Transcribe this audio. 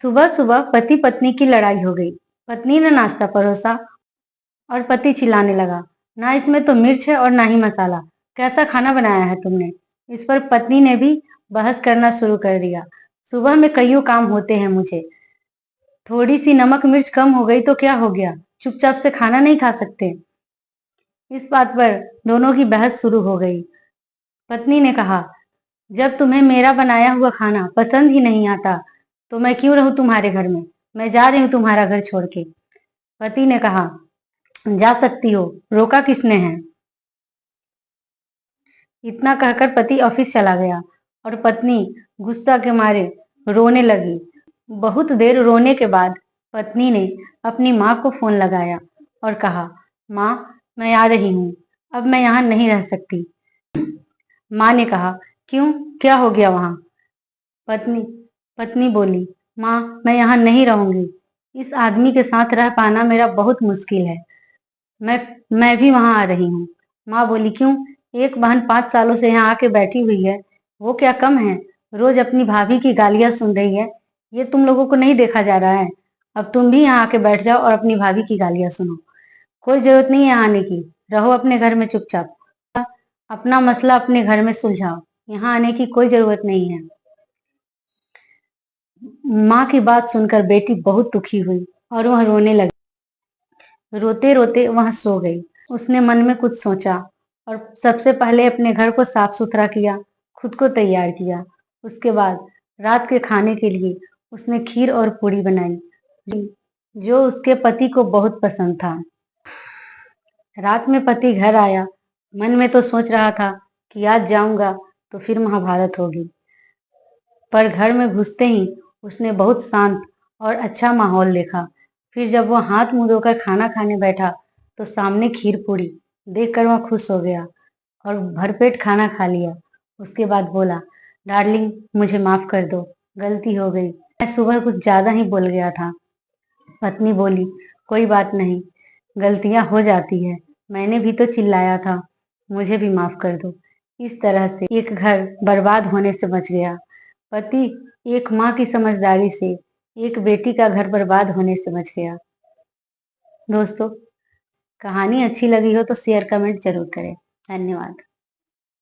सुबह सुबह पति पत्नी की लड़ाई हो गई। पत्नी ने नाश्ता परोसा और पति चिल्लाने लगा, ना इसमें तो मिर्च है और ना ही मसाला, कैसा खाना बनाया है तुमने। इस पर पत्नी ने भी बहस करना शुरू कर दिया। सुबह में कईयों काम होते हैं मुझे, थोड़ी सी नमक मिर्च कम हो गई तो क्या हो गया, चुपचाप से खाना नहीं खा सकते। इस बात पर दोनों की बहस शुरू हो गई। पत्नी ने कहा, जब तुम्हें मेरा बनाया हुआ खाना पसंद ही नहीं आता तो मैं क्यों रहूं तुम्हारे घर में, मैं जा रही हूं तुम्हारा घर छोड़ के। पति ने कहा, जा सकती हो, रोका किसने है। इतना कहकर पति ऑफिस चला गया और पत्नी गुस्सा के मारे रोने लगी। बहुत देर रोने के बाद पत्नी ने अपनी माँ को फोन लगाया और कहा, माँ मैं आ रही हूँ, अब मैं यहाँ नहीं रह सकती। माँ ने कहा, क्यों, क्या हो गया वहां। पत्नी पत्नी बोली, माँ मैं यहाँ नहीं रहूंगी, इस आदमी के साथ रह पाना मेरा बहुत मुश्किल है। मैं मैं भी वहां आ रही हूँ। माँ बोली, क्यों, एक बहन 5 सालों से यहाँ आके बैठी हुई है, वो क्या कम है, रोज अपनी भाभी की गालियां सुन रही है, ये तुम लोगों को नहीं देखा जा रहा है। अब तुम भी यहाँ आके बैठ जाओ और अपनी भाभी की गालियां सुनो। कोई जरूरत नहीं है आने की, रहो अपने घर में चुपचाप, अपना मसला अपने घर में सुलझाओ, यहाँ आने की कोई जरूरत नहीं है। माँ की बात सुनकर बेटी बहुत दुखी हुई और वह रोने लगी। रोते रोते वह सो गई। उसने मन में कुछ सोचा और सबसे पहले अपने घर को साफ सुथरा किया, खुद को तैयार किया। उसके बाद रात के खाने के लिए उसने खीर और पूरी बनाई, जो उसके पति को बहुत पसंद था। रात में पति घर आया। मन में तो सोच रहा था कि आज जाऊंगा तो फिर महाभारत होगी, पर घर में घुसते ही उसने बहुत शांत और अच्छा माहौल देखा। फिर जब वह हाथ मुंह धोकर खाना खाने बैठा तो सामने खीर पूरी देखकर वह खुश हो गया और भरपेट खाना खा लिया। उसके बाद बोला, डार्लिंग मुझे माफ कर दो, गलती हो गई, मैं सुबह कुछ ज्यादा ही बोल गया था। पत्नी बोली, कोई बात नहीं, गलतियां हो जाती है, मैंने भी तो चिल्लाया था, मुझे भी माफ कर दो। इस तरह से एक घर बर्बाद होने से बच गया। पति एक माँ की समझदारी से एक बेटी का घर बर्बाद होने से बच गया। दोस्तों, कहानी अच्छी लगी हो तो शेयर कमेंट जरूर करें। धन्यवाद।